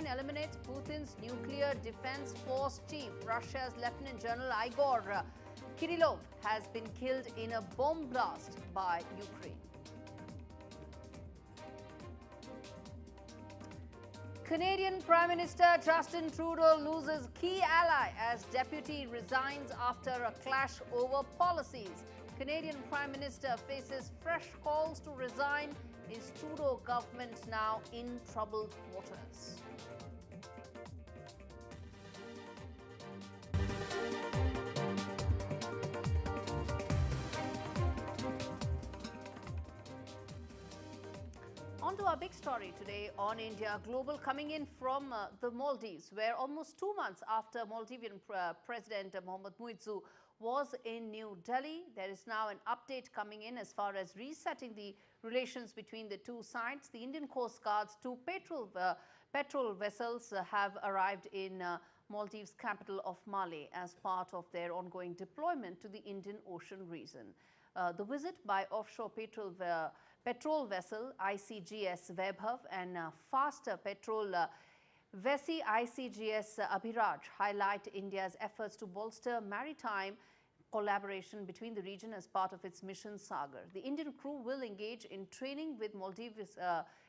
Ukraine eliminates Putin's nuclear defense force chief. Russia's Lieutenant General Igor Kirillov has been killed in a bomb blast by Ukraine. Canadian Prime Minister Justin Trudeau loses key ally as deputy resigns after a clash over policies. Canadian Prime Minister faces fresh calls to resign. Is Trudeau government now in troubled waters? On to our big story today on India Global, coming in from the Maldives, where almost 2 months after Maldivian President Mohammad Muizzu was in New Delhi, there is now an update coming in as far as resetting the relations between the two sides. The Indian Coast Guard's two petrol vessels have arrived in Maldives' capital of Male as part of their ongoing deployment to the Indian Ocean region. The visit by offshore petrol vessel ICGS Vaibhav and faster petrol vessel ICGS Abhiraj highlight India's efforts to bolster maritime collaboration between the region as part of its mission Sagar. The Indian crew will engage in training with Maldives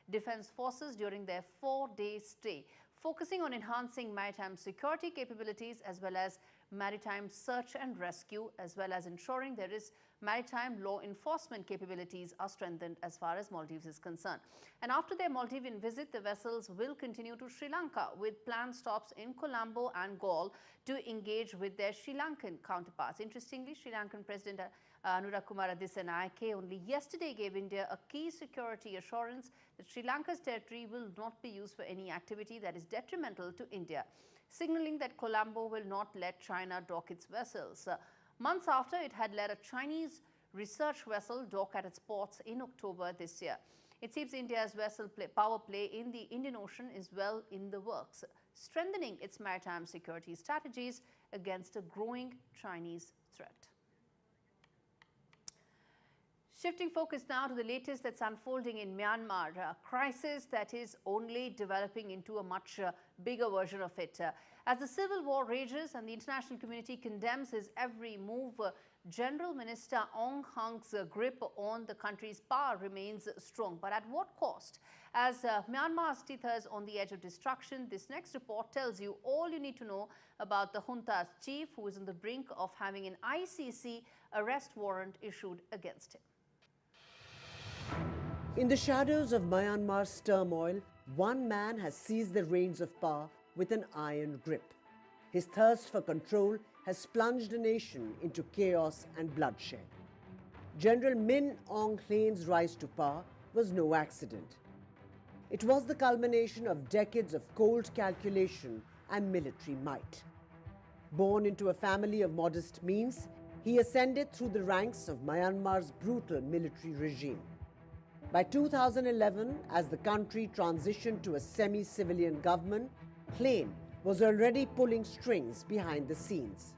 Defence Forces during their 4-day stay, focusing on enhancing maritime security capabilities as well as maritime search and rescue, as well as ensuring there is maritime law enforcement capabilities are strengthened as far as Maldives is concerned. And after their Maldivian visit, the vessels will continue to Sri Lanka with planned stops in Colombo and Gaurie to engage with their Sri Lankan counterparts. Interestingly, Sri Lankan President Anurakumara Dissanayake only yesterday gave India a key security assurance that Sri Lanka's territory will not be used for any activity that is detrimental to India, signaling that Colombo will not let China dock its vessels. Months after it had let a Chinese research vessel dock at its ports in October this year. It seems India's vessel power play in the Indian Ocean is well in the works, strengthening its maritime security strategies against a growing Chinese threat. Shifting focus now to the latest that's unfolding in Myanmar, a crisis that is only developing into a much bigger version of it. As the civil war rages and the international community condemns his every move, General Minister Aung San's grip on the country's power remains strong. But at what cost? As Myanmar's teeters on the edge of destruction, this next report tells you all you need to know about the junta's chief, who is on the brink of having an ICC arrest warrant issued against him. In the shadows of Myanmar's turmoil, one man has seized the reins of power with an iron grip. His thirst for control has plunged the nation into chaos and bloodshed. General Min Aung Hlaing's rise to power was no accident. It was the culmination of decades of cold calculation and military might. Born into a family of modest means, he ascended through the ranks of Myanmar's brutal military regime. By 2011, as the country transitioned to a semi-civilian government, Hlaing was already pulling strings behind the scenes.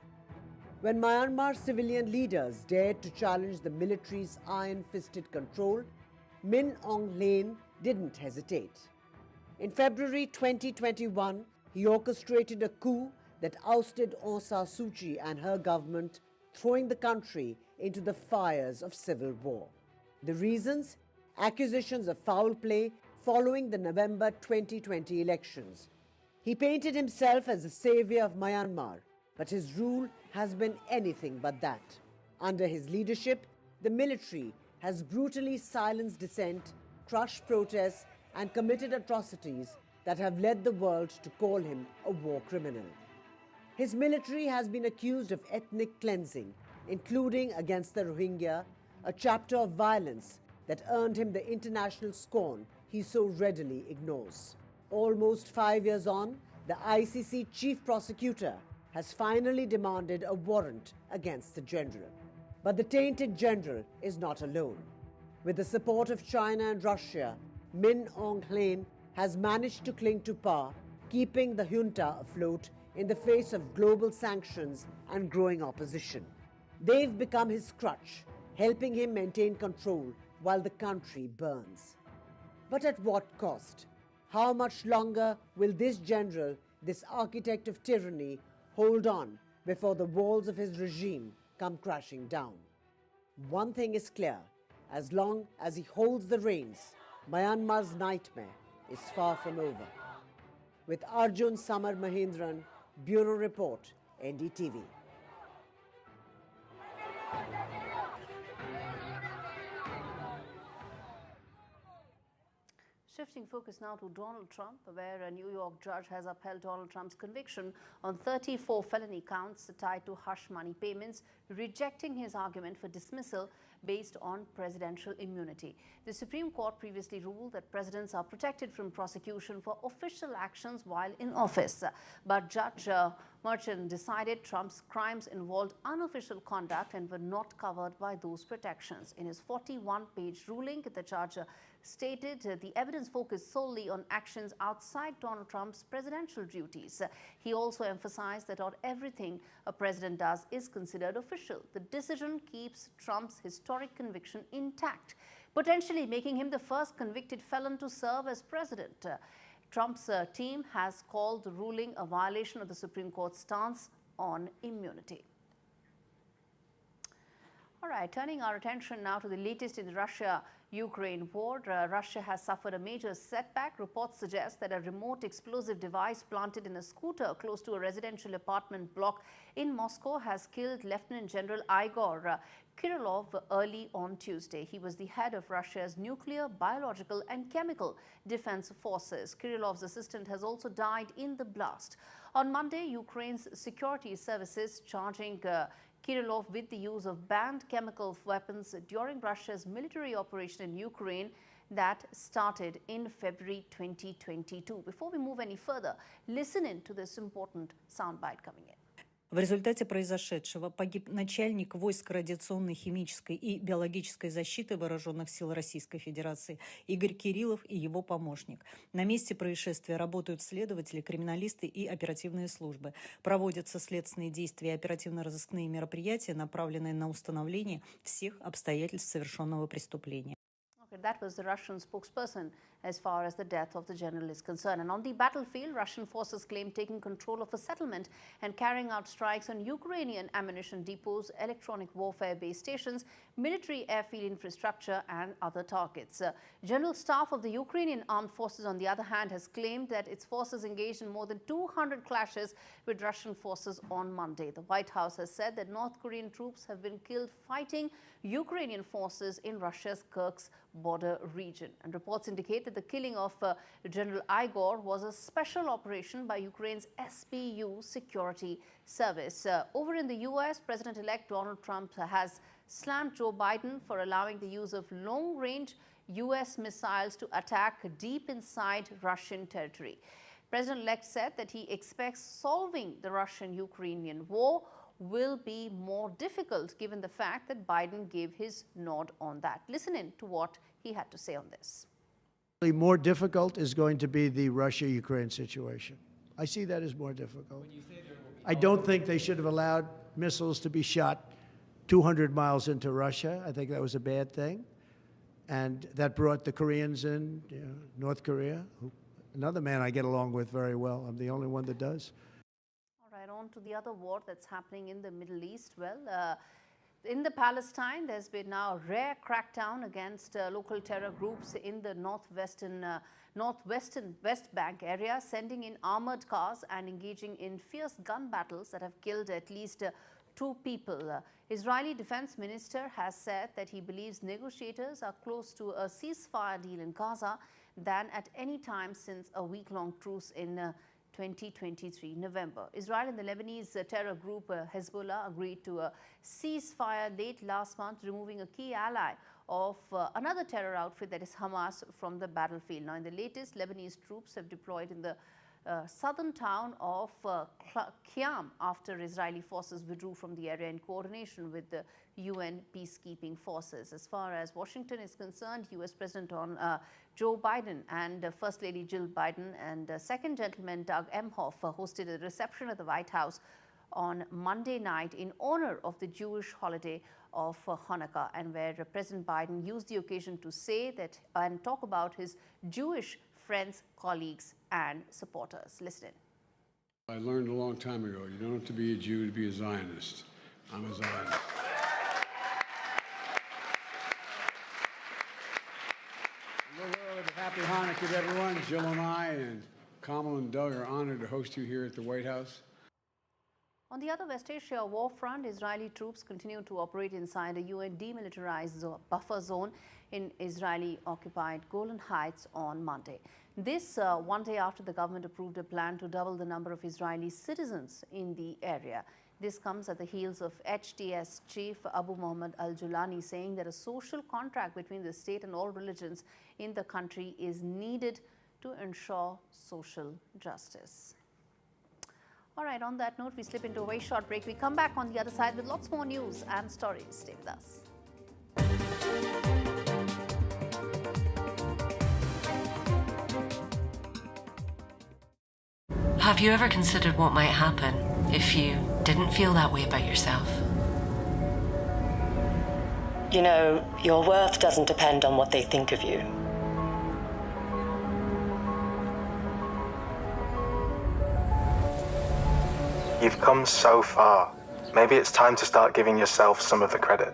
When Myanmar civilian leaders dared to challenge the military's iron-fisted control, Min Aung Hlaing didn't hesitate. In February 2021, he orchestrated a coup that ousted Aung San Suu Kyi and her government, throwing the country into the fires of civil war. The reasons? Accusations of foul play following the November 2020 elections. He painted himself as the savior of Myanmar, but his rule has been anything but that. Under his leadership, the military has brutally silenced dissent, crushed protests, and committed atrocities that have led the world to call him a war criminal. His military has been accused of ethnic cleansing, including against the Rohingya, a chapter of violence that earned him the international scorn he so readily ignores. Almost 5 years on, the ICC chief prosecutor has finally demanded a warrant against the general. But the tainted general is not alone. With the support of China and Russia, Min Aung Hlaing has managed to cling to power, keeping the junta afloat in the face of global sanctions and growing opposition. They've become his crutch, helping him maintain control while the country burns. But at what cost? How much longer will this general, this architect of tyranny, hold on before the walls of his regime come crashing down? One thing is clear: as long as he holds the reins, Myanmar's nightmare is far from over. With Arjun Samar Mahendran, Bureau Report, NDTV. Shifting focus now to Donald Trump, where a New York judge has upheld Donald Trump's conviction on 34 felony counts tied to hush money payments, rejecting his argument for dismissal based on presidential immunity. The Supreme Court previously ruled that presidents are protected from prosecution for official actions while in office. But Judge Merchan decided Trump's crimes involved unofficial conduct and were not covered by those protections. In his 41-page ruling, the judge stated the evidence focused solely on actions outside Donald Trump's presidential duties. He also emphasized that not everything a president does is considered official. The decision keeps Trump's historic conviction intact, potentially making him the first convicted felon to serve as president. Trump's team has called the ruling a violation of the Supreme Court's stance on immunity. All right, turning our attention now to the latest in the Russia-Ukraine war. Russia has suffered a major setback. Reports suggest that a remote explosive device planted in a scooter close to a residential apartment block in Moscow has killed Lieutenant General Igor Kirillov early on Tuesday. He was the head of Russia's nuclear, biological and chemical defense forces. Kirillov's assistant has also died in the blast. On Monday, Ukraine's security services charging Kirillov with the use of banned chemical weapons during Russia's military operation in Ukraine that started in February 2022. Before we move any further, listen in to this important soundbite coming in. В результате произошедшего погиб начальник войск радиационной, химической и биологической защиты Вооруженных сил Российской Федерации Игорь Кириллов и его помощник. На месте происшествия работают следователи, криминалисты и оперативные службы. Проводятся следственные действия и оперативно-розыскные мероприятия, направленные на установление всех обстоятельств совершенного преступления. That was the Russian spokesperson as far as the death of the general is concerned. And on the battlefield, Russian forces claim taking control of a settlement and carrying out strikes on Ukrainian ammunition depots, electronic warfare base stations, military airfield infrastructure and other targets. General Staff of the Ukrainian Armed Forces, on the other hand, has claimed that its forces engaged in more than 200 clashes with Russian forces on Monday. The White House has said that North Korean troops have been killed fighting Ukrainian forces in Russia's Kursk border region. And reports indicate that the killing of General Igor was a special operation by Ukraine's SBU security service. Over in the US, President-elect Donald Trump has slammed Joe Biden for allowing the use of long-range US missiles to attack deep inside Russian territory. President-elect said that he expects solving the Russian-Ukrainian war will be more difficult given the fact that Biden gave his nod on that. Listen in to what he had to say on this. More difficult is going to be the Russia-Ukraine situation. I see that as more difficult. I don't think they should have allowed missiles to be shot 200 miles into Russia. I think that was a bad thing. And that brought the Koreans in, North Korea, another man I get along with very well. I'm the only one that does. On to the other war that's happening in the Middle East. Well, in the Palestine, there's been now a rare crackdown against local terror groups in the West Bank area, sending in armored cars and engaging in fierce gun battles that have killed at least 2 people. Israeli Defense Minister has said that he believes negotiators are close to a ceasefire deal in Gaza than at any time since a week-long truce in 2023 November. Israel and the Lebanese terror group Hezbollah agreed to a ceasefire late last month, removing a key ally of another terror outfit, that is Hamas, from the battlefield. Now, in the latest, Lebanese troops have deployed in the southern town of Qiyam after Israeli forces withdrew from the area in coordination with the UN peacekeeping forces. As far as Washington is concerned, US President Joe Biden and First Lady Jill Biden and Second Gentleman Doug Emhoff hosted a reception at the White House on Monday night in honor of the Jewish holiday of Hanukkah, and where President Biden used the occasion to say that and talk about his Jewish friends, colleagues and supporters. Listen in. I learned a long time ago, you don't have to be a Jew to be a Zionist. I'm a Zionist. Happy Hanukkah to everyone. Jill and I and Kamal and Doug are honored to host you here at the White House. On the other West Asia war front, Israeli troops continue to operate inside a UN demilitarized buffer zone in Israeli-occupied Golan Heights on Monday. This one day after the government approved a plan to double the number of Israeli citizens in the area. This comes at the heels of HTS chief Abu Muhammad al-Julani saying that a social contract between the state and all religions in the country is needed to ensure social justice. All right, on that note, we slip into a very short break. We come back on the other side with lots more news and stories. Stay with us. Have you ever considered what might happen if you didn't feel that way about yourself? You know, your worth doesn't depend on what they think of you. You've come so far. Maybe it's time to start giving yourself some of the credit.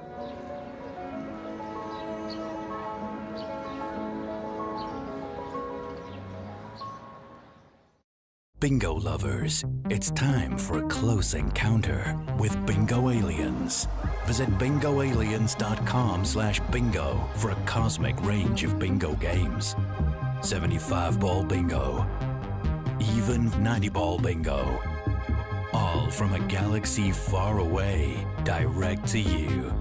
Bingo lovers, it's time for a close encounter with Bingo Aliens. Visit bingoaliens.com/bingo for a cosmic range of bingo games. 75-ball bingo, even 90-ball bingo. All from a galaxy far away, direct to you.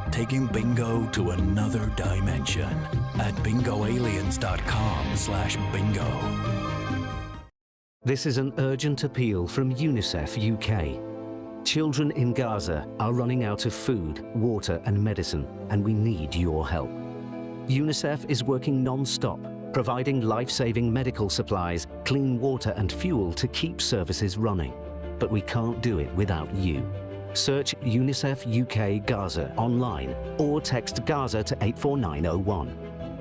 Taking bingo to another dimension at bingoaliens.com/bingo. This is an urgent appeal from UNICEF UK. Children in Gaza are running out of food, water and medicine, and we need your help. UNICEF is working non-stop, providing life-saving medical supplies, clean water and fuel to keep services running. But we can't do it without you. Search UNICEF UK Gaza online or text Gaza to 84901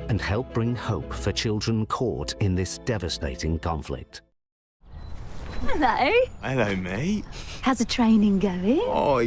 and help bring hope for children caught in this devastating conflict. Hello. Hello, mate. How's the training going? Oh,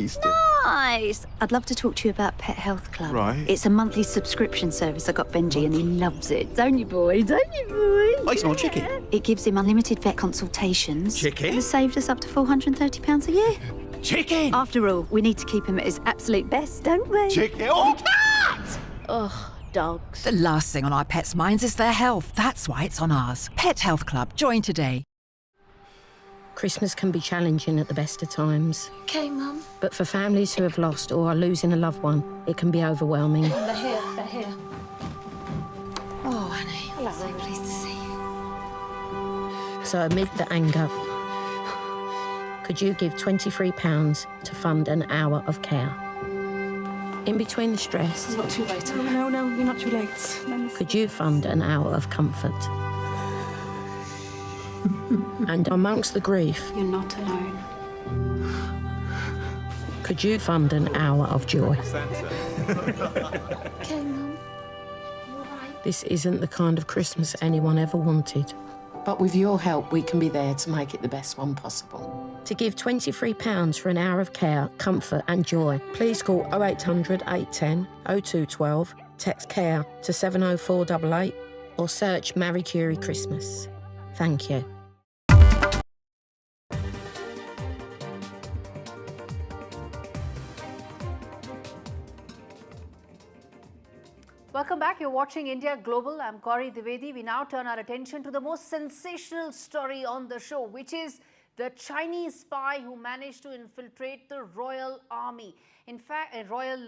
Nice. I'd love to talk to you about Pet Health Club. Right. It's a monthly subscription service. I got Benji and he loves it. Don't you, boy? Don't you, boy? Oh, it's not chicken. It gives him unlimited vet consultations. Chicken? It has saved us up to £430 a year. Chicken! After all, we need to keep him at his absolute best, don't we? Chicken! Oh, cat! Ugh, dogs. The last thing on our pets' minds is their health. That's why it's on ours. Pet Health Club. Join today. Christmas can be challenging at the best of times. Okay, Mum. But for families who have lost or are losing a loved one, it can be overwhelming. They're here. Oh, honey. Hello. So pleased to see you. So amid the anger, could you give £23 to fund an hour of care? In between the stress, It's not too late. No, you're not too late. could you fund an hour of comfort? And amongst the grief, You're not alone. could you fund an hour of joy? Okay, Mum. You all right? This isn't the kind of Christmas anyone ever wanted. But with your help, we can be there to make it the best one possible. To give £23 for an hour of care, comfort and joy, please call 0800 810 0212, text CARE to 70488 or search Marie Curie Christmas. Thank you. Welcome back. You're watching India Global. I'm Gaurie, Dwivedi. We now turn our attention to the most sensational story on the show, which is the Chinese spy who managed to infiltrate the royal army. In fact, a royal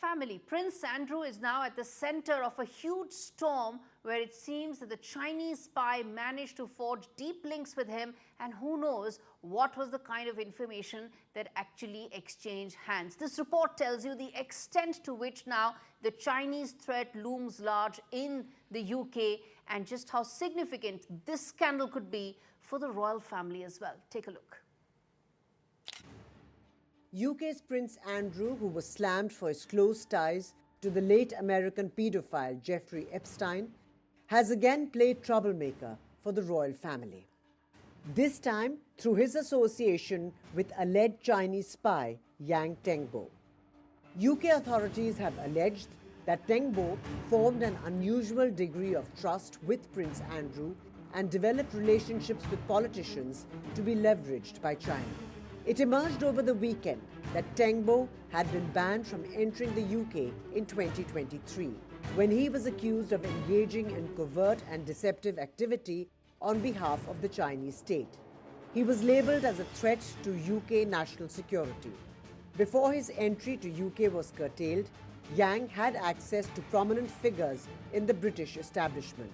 family. Prince Andrew is now at the center of a huge storm where it seems that the Chinese spy managed to forge deep links with him, and who knows what was the kind of information that actually exchanged hands. This report tells you the extent to which now the Chinese threat looms large in the UK and just how significant this scandal could be for the royal family as well. Take a look. UK's Prince Andrew, who was slammed for his close ties to the late American paedophile Jeffrey Epstein, has again played troublemaker for the royal family. This time through his association with alleged Chinese spy Yang Tengbo. UK authorities have alleged that Tengbo formed an unusual degree of trust with Prince Andrew and developed relationships with politicians to be leveraged by China. It emerged over the weekend that Tengbo had been banned from entering the UK in 2023 when he was accused of engaging in covert and deceptive activity on behalf of the Chinese state. He was labelled as a threat to UK national security. Before his entry to UK was curtailed, Yang had access to prominent figures in the British establishment.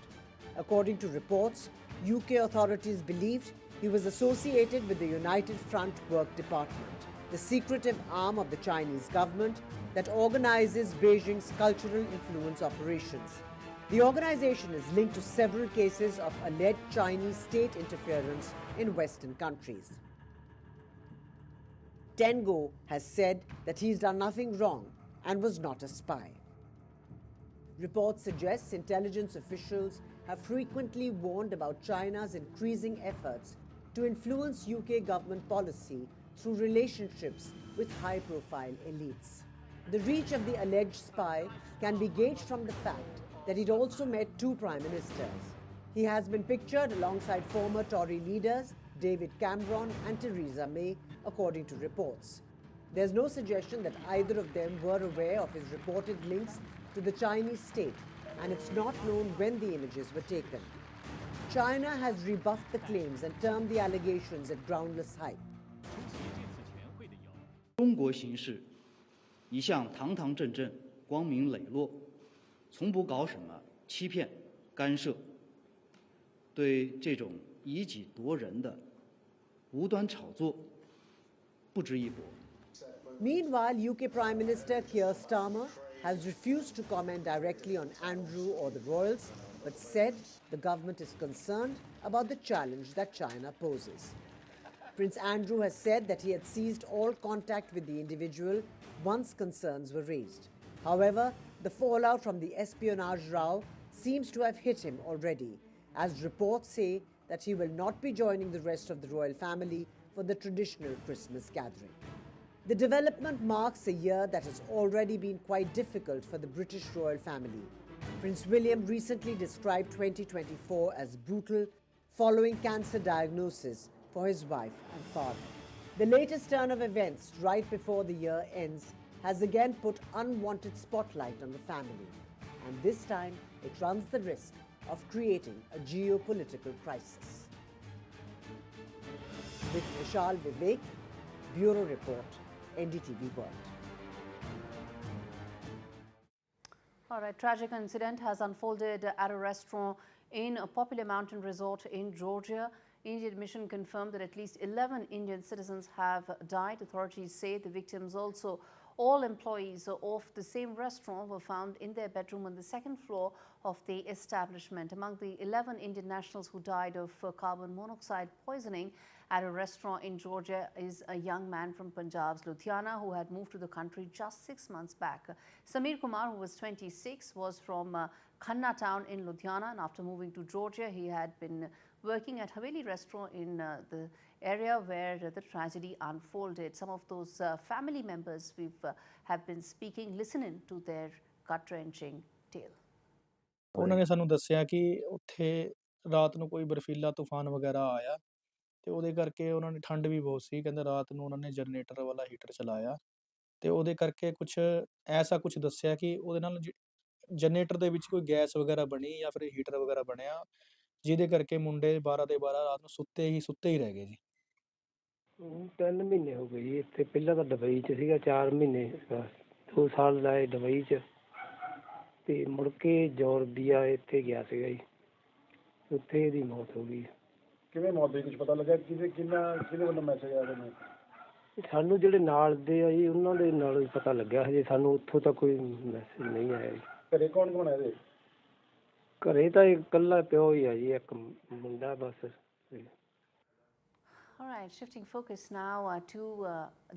According to reports, UK authorities believed he was associated with the United Front Work Department, the secretive arm of the Chinese government that organizes Beijing's cultural influence operations. The organization is linked to several cases of alleged Chinese state interference in Western countries. Tengbo has said that he's done nothing wrong and was not a spy. Reports suggest intelligence officials have frequently warned about China's increasing efforts to influence UK government policy through relationships with high-profile elites. The reach of the alleged spy can be gauged from the fact that he'd also met two prime ministers. He has been pictured alongside former Tory leaders David Cameron and Theresa May, according to reports. There's no suggestion that either of them were aware of his reported links to the Chinese state, and it's not known when the images were taken. China has rebuffed the claims and termed the allegations as groundless hype. 中国行事一向堂堂正正、光明磊落，从不搞什么欺骗、干涉。对这种以己夺人的无端炒作，不值一驳。 Meanwhile, UK Prime Minister Keir Starmer has refused to comment directly on Andrew or the royals, but said the government is concerned about the challenge that China poses. Prince Andrew has said that he had ceased all contact with the individual once concerns were raised. However, the fallout from the espionage row seems to have hit him already, as reports say that he will not be joining the rest of the royal family for the traditional Christmas gathering. The development marks a year that has already been quite difficult for the British royal family. Prince William recently described 2024 as brutal following cancer diagnosis for his wife and father. The latest turn of events right before the year ends has again put unwanted spotlight on the family, and this time it runs the risk of creating a geopolitical crisis. With Vishal Vivek, Bureau Report, NDTV World. All right, tragic incident has unfolded at a restaurant in a popular mountain resort in Georgia. Indian mission confirmed that at least 11 Indian citizens have died. Authorities say the victims, also all employees of the same restaurant, were found in their bedroom on the second floor of the establishment. Among the 11 Indian nationals who died of carbon monoxide poisoning at a restaurant in Georgia is a young man from Punjab's Ludhiana who had moved to the country just 6 months back. Samir Kumar, who was 26, was from Khanna town in Ludhiana, and after moving to Georgia, he had been working at Haveli restaurant in the area where the tragedy unfolded. Some of those family members have been speaking. Listen in to their gut-wrenching tale. ਉਹਨਾਂ ਨੇ ਸਾਨੂੰ ਦੱਸਿਆ ਕਿ ਉੱਥੇ ਰਾਤ ਨੂੰ ਕੋਈ ਬਰਫੀਲਾ ਤੂਫਾਨ ਵਗੈਰਾ ਆਇਆ ਤੇ ਉਹਦੇ ਕਰਕੇ ਉਹਨਾਂ ਨੇ ਠੰਡ ਵੀ ਬਹੁਤ ਸੀ। ਕਹਿੰਦੇ ਰਾਤ ਨੂੰ ਉਹਨਾਂ ਨੇ ਜਨਰੇਟਰ ਵਾਲਾ ਹੀਟਰ ਚਲਾਇਆ ਤੇ ਉਹਦੇ ਕਰਕੇ ਕੁਛ ਐਸਾ ਕੁਛ ਦੱਸਿਆ ਕਿ ਉਹਦੇ ਨਾਲ ਜਨਰੇਟਰ ਦੇ ਵਿੱਚ ਕੋਈ ਗੈਸ ਵਗੈਰਾ ਬਣੀ ਜਾਂ ਫਿਰ ਹੀਟਰ ਵਗੈਰਾ ਬਣਿਆ, ਜਿਹਦੇ ਕਰਕੇ ਮੁੰਡੇ 12 ਦੇ 12 ਰਾਤ ਨੂੰ ਸੁੱਤੇ ਹੀ ਰਹਿ ਗਏ ਜੀ। 3 ਮਹੀਨੇ ਹੋ ਗਏ ਜੀ ਇੱਥੇ। ਪਹਿਲਾਂ ਤਾਂ ਦੁਬਈ 'ਚ ਸੀਗਾ 4 ਮਹੀਨੇ, 2 ਸਾਲ ਲਾਏ ਦੁਬਈ 'ਚ ਤੇ ਮੁੜ ਕੇ ਜੋਰਬੀਆ ਇੱਥੇ ਗਿਆ ਸੀਗਾ ਜੀ। ਉੱਥੇ ਇਹਦੀ ਮੌਤ ਹੋ ਗਈ। ਕਿਵੇਂ ਮੌਤ ਹੋਈ, ਕੁਝ ਪਤਾ ਲੱਗਾ? ਕਿਹਦੇ ਵੱਲੋਂ ਮੈਸੇਜ ਆਇਆ ਤੁਹਾਨੂੰ? ਸਾਨੂੰ ਜਿਹੜੇ ਨਾਲ ਦੇ ਆ ਜੀ ਉਹਨਾਂ ਦੇ ਨਾਲ ਹੀ ਪਤਾ ਲੱਗਿਆ, ਹਜੇ ਸਾਨੂੰ ਉੱਥੋਂ ਤਾਂ ਕੋਈ ਮੈਸੇਜ ਨਹੀਂ ਆਇਆ ਜੀ। ਘਰੇ ਕੌਣ ਕੌਣ ਹੈ ਇਹਦੇ? ਘਰੇ ਤਾਂ ਇਕੱਲਾ ਪਿਓ ਹੀ ਆ ਜੀ, ਇੱਕ ਮੁੰਡਾ ਬਸ। All right, shifting focus now to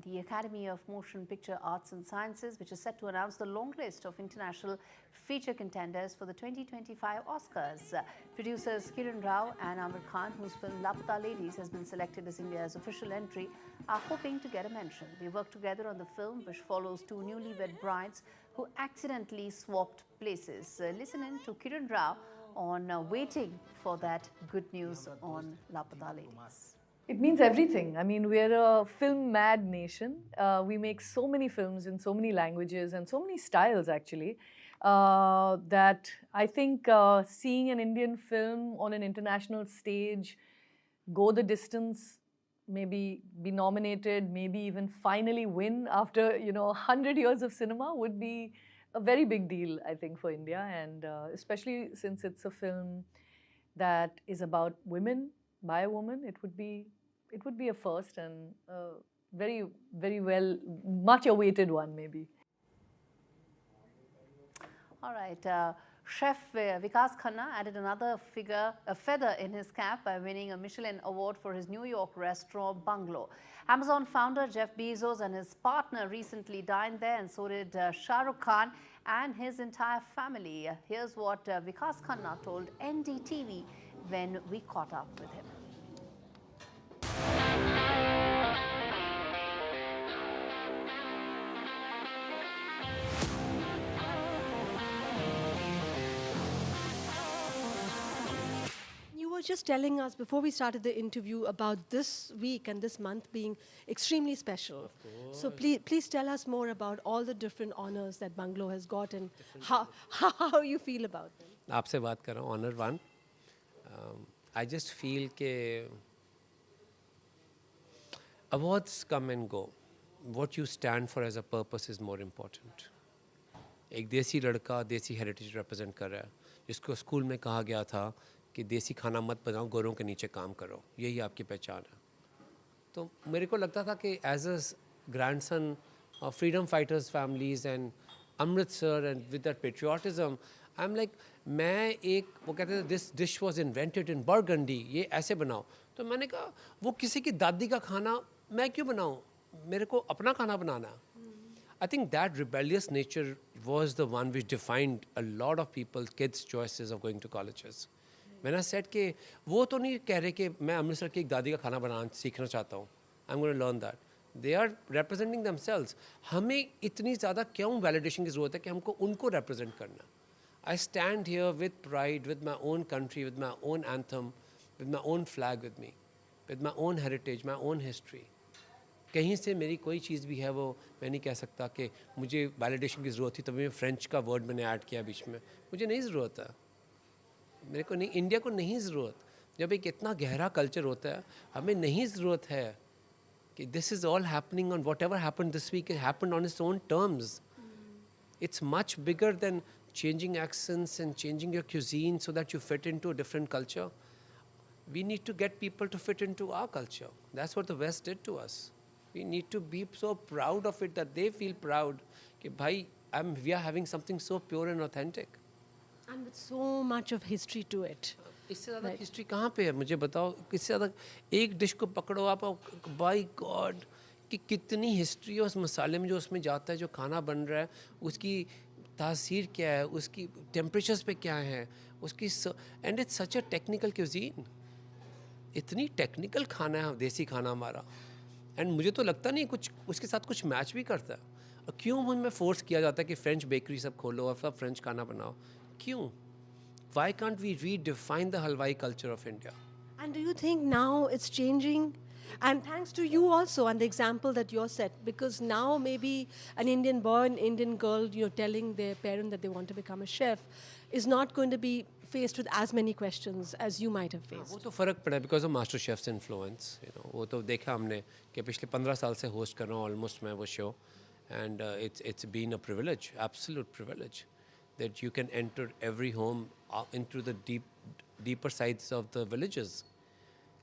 the Academy of Motion Picture Arts and Sciences, which is set to announce the long list of international feature contenders for the 2025 Oscars. Producers Kiran Rao and Amir Khan, whose film Lapata Ladies has been selected as India's official entry, are hoping to get a mention. They work together on the film, which follows two newlywed brides who accidentally swapped places. Listen in to Kiran Rao on waiting for that good news on Lapata Ladies. It means everything. I mean, we're a film-mad nation. We make so many films in so many languages and so many styles, actually, that I think seeing an Indian film on an international stage go the distance, maybe be nominated, maybe even finally win after, 100 years of cinema would be a very big deal, I think, for India. And especially since it's a film that is about women, by a woman, it would be a first and very, very well, much awaited one maybe. All right, Chef Vikas Khanna added another feather in his cap by winning a Michelin award for his New York restaurant Bungalow. Amazon founder Jeff Bezos and his partner recently dined there, and so did Shah Rukh Khan and his entire family. Here's what Vikas Khanna told NDTV when we caught up with him. You were just telling us before we started the interview about this week and this month being extremely special. So please tell us more about all the different honors that Bungalow has got and how you feel about them. आपसे बात कर रहा हूँ, honor one. I just feel के awards come and go. What you stand for as a purpose is more important. एक देसी लड़का देसी हेरिटेज represent कर रहा है, जिसको स्कूल में कहा गया था कि देसी खाना मत बनाओ, गोरों के नीचे काम करो, यही आपकी पहचान है. तो मेरे को लगता था कि as a grandson of freedom fighters families and Amritsar and with that patriotism, I'm like, मैं एक वो कहते थे this dish was invented in Burgundy, ये ऐसे बनाओ. तो मैंने कहा वो किसी की दादी का खाना मैं क्यों बनाऊं, मेरे को अपना खाना बनाना. I think that rebellious nature was the one which defined a lot of people's kids' choices of going to colleges. When I said कि वो तो नहीं कह रहे कि मैं अमृतसर की एक दादी का खाना बनाना सीखना चाहता हूँ, I'm going to learn that. They are representing themselves. हमें इतनी ज़्यादा क्यों validation की ज़रूरत है कि हमको उनको represent करना. I stand here with pride, with my own country, with my own anthem, with my own flag with me, with my own heritage, my own history. कहीं से मेरी कोई चीज़ भी है वो मैं नहीं कह सकता कि मुझे वैलिडेशन की ज़रूरत थी तभी मैं फ्रेंच का वर्ड मैंने ऐड किया बीच में. मुझे नहीं ज़रूरत है, मेरे को नहीं, इंडिया को नहीं ज़रूरत. जब एक इतना गहरा कल्चर होता है, हमें नहीं ज़रूरत है कि this is all happening on what ever happen this week, it happen on its own terms. It's much bigger than changing accents and changing your cuisine so that you fit into a different culture. We need to get people to fit into our culture. That's what the West did to us. We need to be so proud of it that they feel proud. Ki bhai, we are having something so pure and authentic. And with so much of history to it. इससे ज़्यादा history कहाँ पे है मुझे बताओ. इससे ज़्यादा एक डिश को पकड़ो आप, बाय गॉड कि कितनी हिस्ट्री है उस मसाले में जो उसमें जाता है, जो खाना बन रहा है, उसकी तासीर क्या है, उसकी टेम्परेचर्स पे क्या है, उसकी and it's such a technical cuisine. इतनी टेक्निकल खाना है देसी खाना हमारा, एंड मुझे तो लगता नहीं कुछ उसके साथ कुछ मैच भी करता है. और क्यों मुझ में फोर्स किया जाता है कि फ्रेंच बेकरी सब खोलो और सब फ्रेंच खाना बनाओ, क्यों? Why can't we redefine the halwai culture of India? And do you think now it's changing? And thanks to you also and the example that you're set, because now maybe an Indian boy, an Indian girl, telling their parent that they want to become a chef is not going to be faced with as many questions as you might have faced. वो तो फ़र्क पड़ा because of Master Chef's influence. वो तो देखा हमने कि पिछले 15 साल से होस्ट कर रहा हूँ almost मैं वो show, and it's been a privilege, absolute privilege, that you can enter every home into the deeper sides of the villages.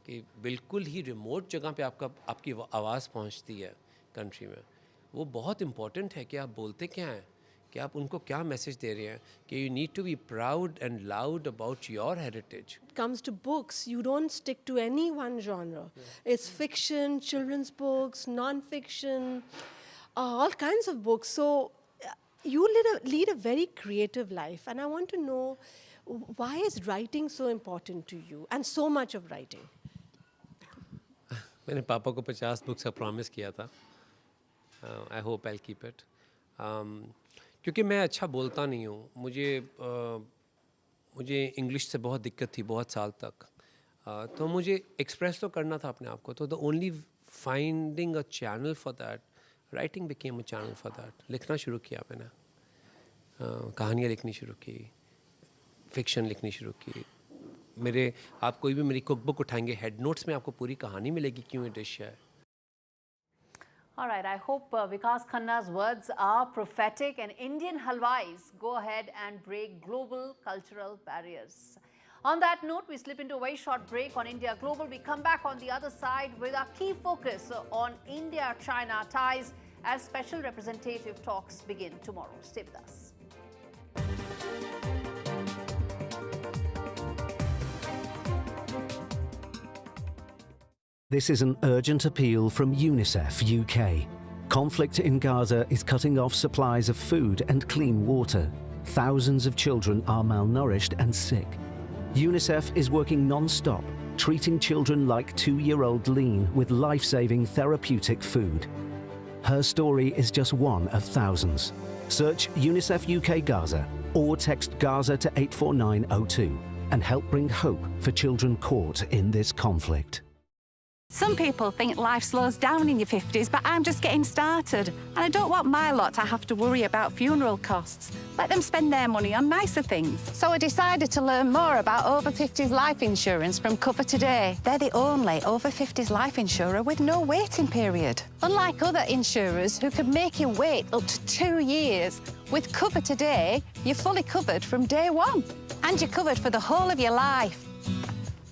कि बिल्कुल ही रिमोट जगह पे आपकी आवाज़ पहुंचती है कंट्री में. वो बहुत इम्पोर्टेंट है कि आप बोलते क्या हैं, कि आप उनको क्या मैसेज दे रहे हैं कि you need to be proud and loud about your heritage. Comes to books, you don't stick to any one genre. It's fiction, children's books, non-fiction, all kinds of books. So you lead a very creative life, and I want to know, why is writing so important to you, and so much of writing? मैंने पापा को 50 books का promise किया था. I hope I'll keep it. क्योंकि मैं अच्छा बोलता नहीं हूँ. मुझे इंग्लिश से बहुत दिक्कत थी बहुत साल तक. तो मुझे एक्सप्रेस तो करना था अपने आप को. तो the only finding a channel for that, writing became a channel for that. लिखना शुरू किया मैंने. कहानियाँ लिखनी शुरू की, फिक्शन लिखनी शुरू की. आप कोई भी मेरी कुक बुक उठाएंगे, हेड नोट्स में आपको पूरी कहानी मिलेगी क्यों ये डिश है. All right, I hope Vikas Khanna's words are prophetic and Indian halwais go ahead and break global cultural barriers. On that note, we slip into a very short break on India Global. We come back on the other side with our key focus on India-China ties as special representative talks begin tomorrow. Stay with us. This is an urgent appeal from UNICEF UK. Conflict in Gaza is cutting off supplies of food and clean water. Thousands of children are malnourished and sick. UNICEF is working non-stop, treating children like 2-year-old Lean with life-saving therapeutic food. Her story is just one of thousands. Search UNICEF UK Gaza or text Gaza to 84902 and help bring hope for children caught in this conflict. Some people think life slows down in your 50s, but I'm just getting started. And I don't want my lot to have to worry about funeral costs. Let them spend their money on nicer things. So I decided to learn more about over 50s life insurance from Cover Today. They're the only over 50s life insurer with no waiting period. Unlike other insurers who could make you wait up to 2 years, with Cover Today, you're fully covered from day one. And you're covered for the whole of your life.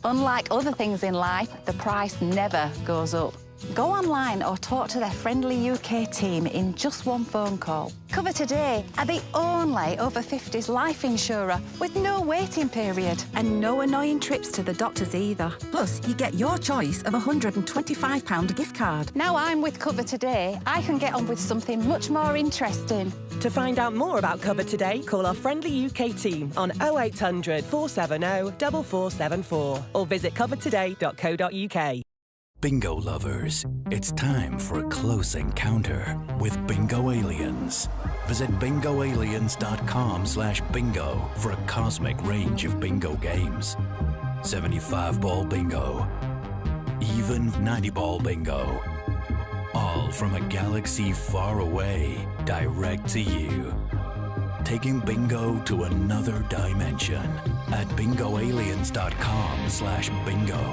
Unlike other things in life, the price never goes up. Go online or talk to their friendly UK team in just one phone call. Cover Today are the only over 50s life insurer with no waiting period. And no annoying trips to the doctors either. Plus, you get your choice of a £125 gift card. Now I'm with Cover Today, I can get on with something much more interesting. To find out more about Cover Today, call our friendly UK team on 0800 470 4474 or visit covertoday.co.uk. Bingo lovers, it's time for a close encounter with Bingo Aliens. Visit bingoaliens.com/bingo for a cosmic range of bingo games. 75-ball bingo, even 90-ball bingo. All from a galaxy far away, direct to you. Taking bingo to another dimension at bingoaliens.com/bingo.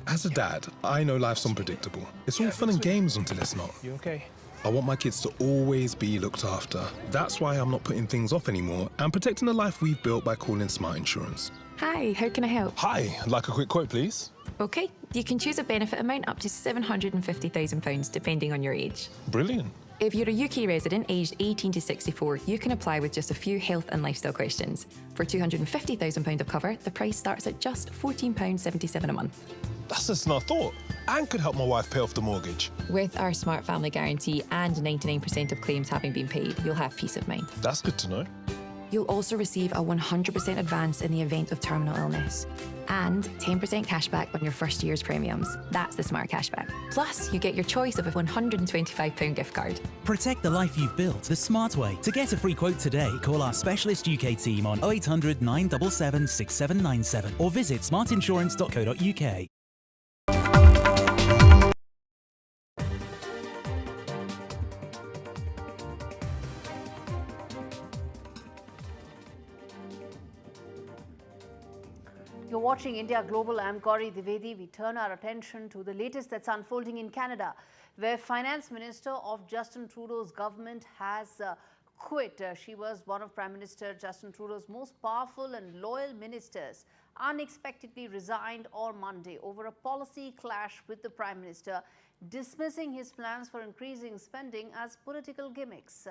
As a dad, I know life's unpredictable. It's all fun and games until it's not. You okay? I want my kids to always be looked after. That's why I'm not putting things off anymore and protecting the life we've built by calling Smart Insurance. Hi, how can I help? Hi, I'd like a quick quote, please. Okay, you can choose a benefit amount up to £750,000 depending on your age. Brilliant. If you're a UK resident aged 18 to 64, you can apply with just a few health and lifestyle questions. For £250,000 of cover, the price starts at just £14.77 a month. That's less than I thought, and could help my wife pay off the mortgage. With our Smart Family Guarantee and 99% of claims having been paid, you'll have peace of mind. That's good to know. You'll also receive a 100% advance in the event of terminal illness and 10% cashback on your first year's premiums. That's the Smart Cashback. Plus, you get your choice of a £125 gift card. Protect the life you've built the smart way. To get a free quote today, call our specialist UK team on 0800 977 6797 or visit smartinsurance.co.uk. You're watching India Global. I'm Gaurie, Dwivedi. We turn our attention to the latest that's unfolding in Canada, where Finance Minister of Justin Trudeau's government has quit. She was one of Prime Minister Justin Trudeau's most powerful and loyal ministers, unexpectedly resigned on Monday over a policy clash with the Prime Minister, dismissing his plans for increasing spending as political gimmicks.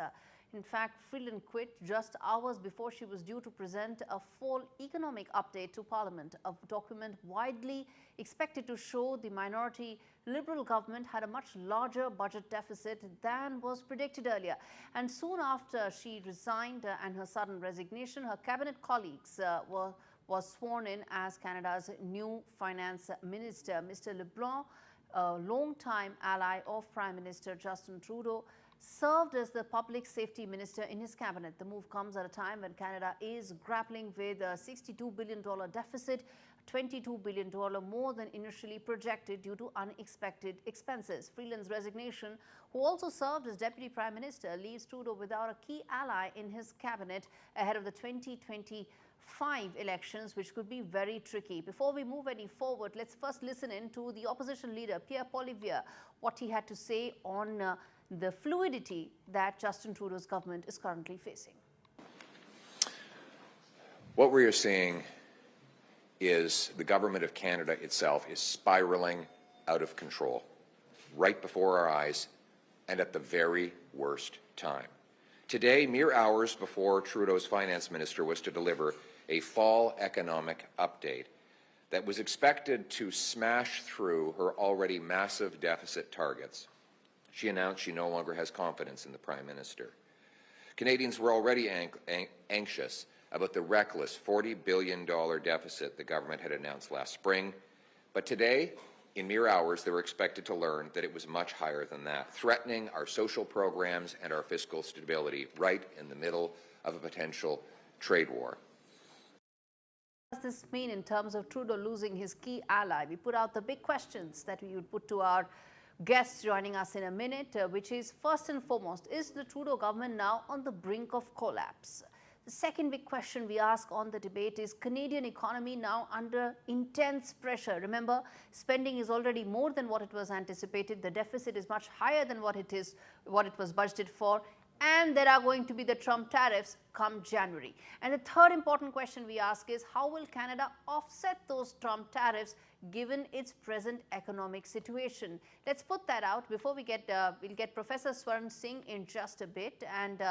In fact, Freeland quit just hours before she was due to present a fall economic update to Parliament, a document widely expected to show the minority Liberal government had a much larger budget deficit than was predicted earlier. And soon after she resigned and her sudden resignation, her cabinet colleagues was sworn in as Canada's new finance minister. Mr. LeBlanc, a long-time ally of Prime Minister Justin Trudeau, served as the public safety minister in his cabinet. The move comes at a time when Canada is grappling with a $62 billion deficit, $22 billion more than initially projected due to unexpected expenses. Freeland's resignation, who also served as Deputy Prime Minister, leaves Trudeau without a key ally in his cabinet ahead of the 2025 elections, which could be very tricky. Before we move any forward, let's first listen in to the opposition leader, Pierre Poilievre, what he had to say on the fluidity that Justin Trudeau's government is currently facing. What we are seeing is the government of Canada itself is spiraling out of control right before our eyes and at the very worst time. Today, mere hours before Trudeau's finance minister was to deliver a fall economic update that was expected to smash through her already massive deficit targets, she announced she no longer has confidence in the Prime Minister. Canadians were already anxious about the reckless $40 billion deficit the government had announced last spring, but today, in mere hours, they were expected to learn that it was much higher than that, threatening our social programs and our fiscal stability right in the middle of a potential trade war. What does this mean in terms of Trudeau losing his key ally? We put out the big questions that we would put to our guests joining us in a minute, which is first and foremost, is the Trudeau government now on the brink of collapse? The second big question we ask on the debate is Canadian economy now under intense pressure. Remember, spending is already more than what it was anticipated. The deficit is much higher than what it was budgeted for. And there are going to be the Trump tariffs come January. And the third important question we ask is how will Canada offset those Trump tariffs given its present economic situation? Let's put that out before we get, we'll get Professor Swaran Singh in just a bit. And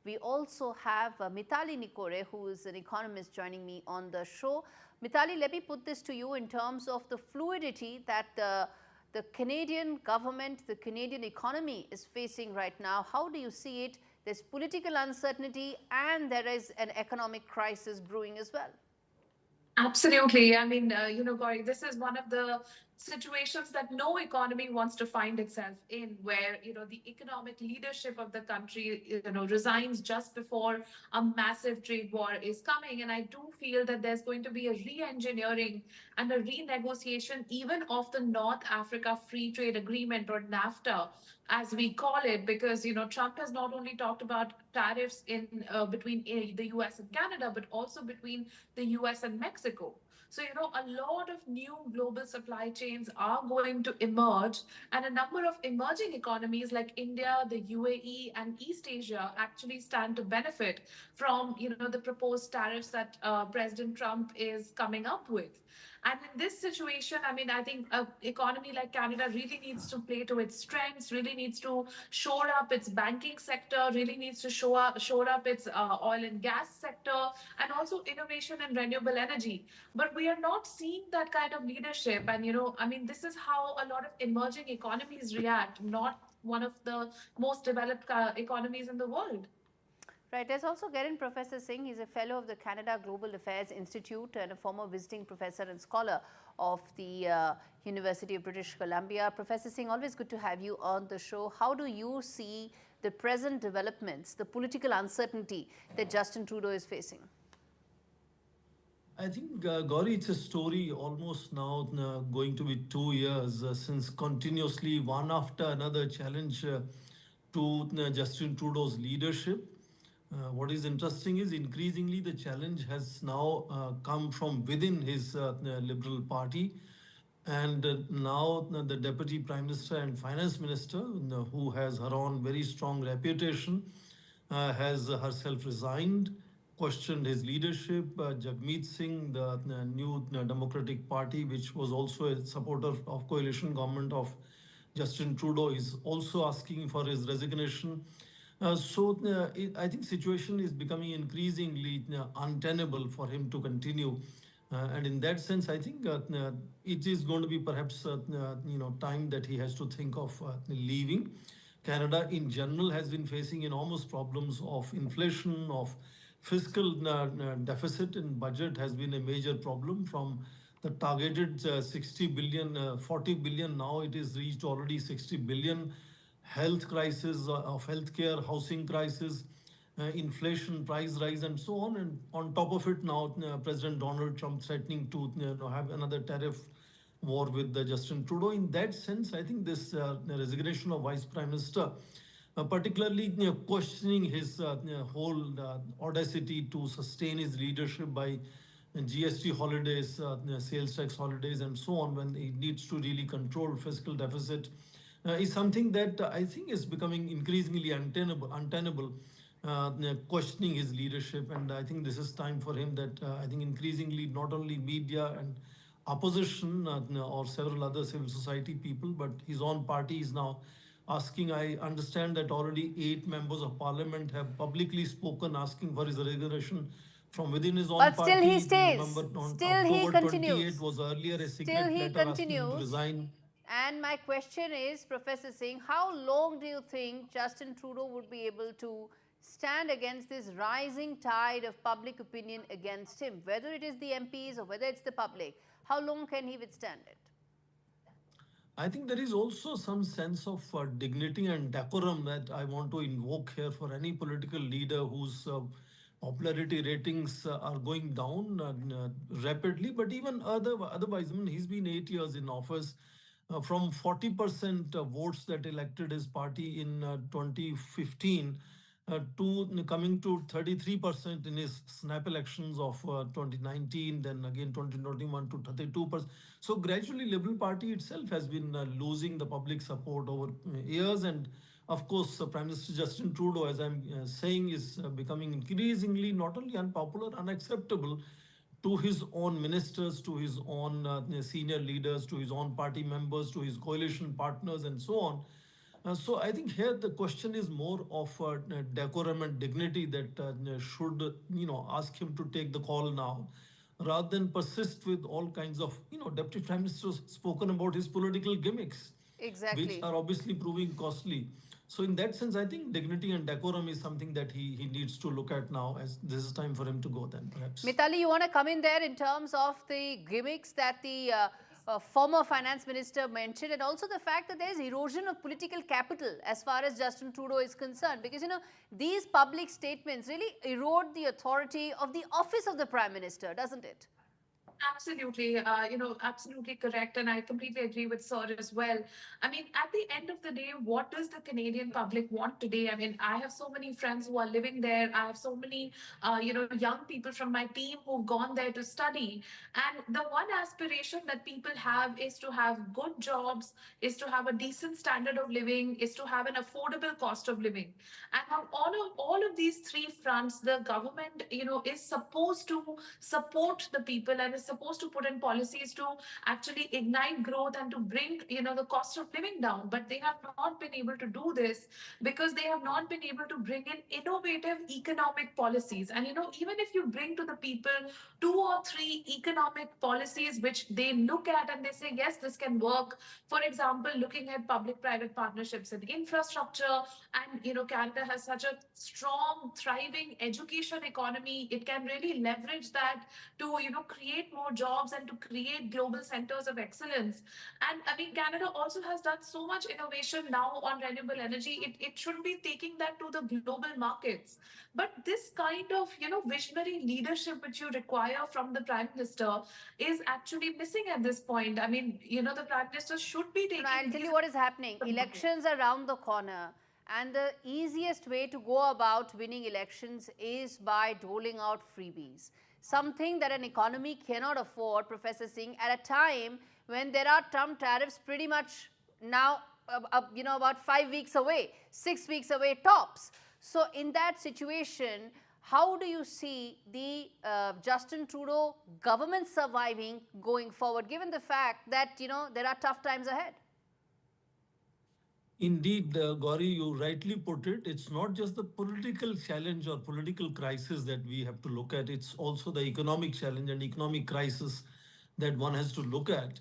we also have Mithali Nikore, who is an economist, joining me on the show. Mithali, let me put this to you in terms of the fluidity that the Canadian government, the Canadian economy is facing right now. How do you see it? There's political uncertainty and there is an economic crisis brewing as well. Absolutely. I mean, Gaurie, this is one of the situations that no economy wants to find itself in, where, the economic leadership of the country, resigns just before a massive trade war is coming. And I do feel that there's going to be a re-engineering and a renegotiation even of the North Africa Free Trade Agreement, or NAFTA, as we call it, because, Trump has not only talked about tariffs in between the US and Canada, but also between the US and Mexico. So, a lot of new global supply chains are going to emerge, and a number of emerging economies like India, the UAE, and East Asia actually stand to benefit from, the proposed tariffs that President Trump is coming up with. And in this situation, I mean, I think an economy like Canada really needs to play to its strengths, really needs to shore up its banking sector, really needs to shore up its oil and gas sector, and also innovation and renewable energy. But we are not seeing that kind of leadership. And, I mean, this is how a lot of emerging economies react, not one of the most developed economies in the world. Right. Let's also get in Professor Singh. He's a fellow of the Canada Global Affairs Institute and a former visiting professor and scholar of the University of British Columbia. Professor Singh, always good to have you on the show. How do you see the present developments, the political uncertainty that Justin Trudeau is facing? I think, Gaurie, it's a story almost now going to be 2 years since continuously one after another challenge to Justin Trudeau's leadership. What is interesting is increasingly the challenge has now come from within his Liberal Party. And now the Deputy Prime Minister and Finance Minister, who has her own very strong reputation, has herself resigned, questioned his leadership. Jagmeet Singh, the new Democratic Party, which was also a supporter of coalition government of Justin Trudeau, is also asking for his resignation. I think situation is becoming increasingly untenable for him to continue. And in that sense, I think it is going to be perhaps time that he has to think of leaving. Canada in general has been facing enormous problems of inflation, of fiscal deficit, and budget has been a major problem from the targeted 60 billion, 40 billion. Now it is reached already 60 billion. Health crisis of healthcare, housing crisis, inflation, price rise, and so on. And on top of it, now President Donald Trump threatening to have another tariff war with Justin Trudeau. In that sense, I think this resignation of Vice Prime Minister, particularly questioning his whole audacity to sustain his leadership by GST holidays, sales tax holidays, and so on, when he needs to really control fiscal deficit, is something that I think is becoming increasingly untenable, questioning his leadership. And I think this is time for him that I think increasingly not only media and opposition or several other civil society people, but his own party is now asking. I understand that already 8 members of parliament have publicly spoken asking for his resignation from within his own But party. still he stays. Remember, on Still he October continues. 28 was earlier a Still secret he letter asking him to continues. resign. And my question is, Professor Singh, how long do you think Justin Trudeau would be able to stand against this rising tide of public opinion against him, whether it is the MPs or whether it's the public? How long can he withstand it? I think there is also some sense of dignity and decorum that I want to invoke here for any political leader whose popularity ratings are going down rapidly. But even otherwise, I mean, he's been 8 years in office. From 40% votes that elected his party in 2015 to coming to 33% in his snap elections of 2019, then again 2021 to 32%. So gradually Liberal Party itself has been losing the public support over years. And of course, Prime Minister Justin Trudeau, as I'm saying, is becoming increasingly not only unpopular, unacceptable to his own ministers, to his own senior leaders, to his own party members, to his coalition partners, and so on. So I think here the question is more of decorum and dignity that should, ask him to take the call now, rather than persist with all kinds of, Deputy Prime Minister spoken about his political gimmicks, Exactly. which are obviously proving costly. So in that sense, I think dignity and decorum is something that he needs to look at now, as this is time for him to go then, perhaps. Mitali, you want to come in there in terms of the gimmicks that the former finance minister mentioned, and also the fact that there is erosion of political capital as far as Justin Trudeau is concerned, because these public statements really erode the authority of the office of the Prime Minister, doesn't it? Absolutely, absolutely correct. And I completely agree with Sir as well. I mean, at the end of the day, what does the Canadian public want today? I mean, I have so many friends who are living there. I have so many, young people from my team who've gone there to study. And the one aspiration that people have is to have good jobs, is to have a decent standard of living, is to have an affordable cost of living. And on all of these 3 fronts, the government, is supposed to support the people and is supposed to put in policies to actually ignite growth and to bring, the cost of living down. But they have not been able to do this because they have not been able to bring in innovative economic policies. And, even if you bring to the people 2 or 3 economic policies which they look at and they say, yes, this can work. For example, looking at public-private partnerships in infrastructure, and, Canada has such a strong, thriving education economy. It can really leverage that to, create more jobs and to create global centers of excellence. And I mean, Canada also has done so much innovation now on renewable energy. It should be taking that to the global markets. But this kind of, visionary leadership which you require from the Prime Minister is actually missing at this point. I mean, the Prime Minister should be taking... I'll tell you what is happening. Elections are around the corner. And the easiest way to go about winning elections is by doling out freebies. Something that an economy cannot afford, Professor Singh, at a time when there are Trump tariffs pretty much now, about 5 weeks away, 6 weeks away tops. So in that situation, how do you see the Justin Trudeau government surviving going forward, given the fact that, there are tough times ahead? Indeed, Gaurie, you rightly put it. It's not just the political challenge or political crisis that we have to look at. It's also the economic challenge and economic crisis that one has to look at.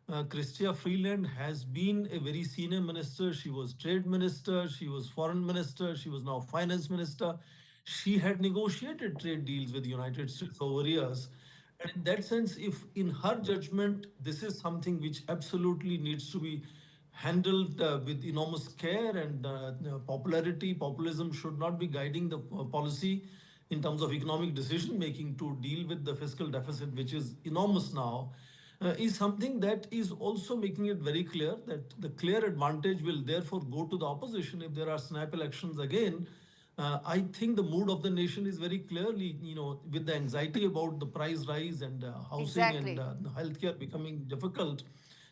Chrystia Freeland has been a very senior minister. She was trade minister, she was foreign minister, she was now finance minister. She had negotiated trade deals with the United States over years. And in that sense, if in her judgment, this is something which absolutely needs to be handled with enormous care and popularity, populism should not be guiding the policy in terms of economic decision making to deal with the fiscal deficit, which is enormous now, is something that is also making it very clear that the clear advantage will therefore go to the opposition if there are snap elections again. I think the mood of the nation is very clearly, with the anxiety about the price rise and housing and healthcare becoming difficult.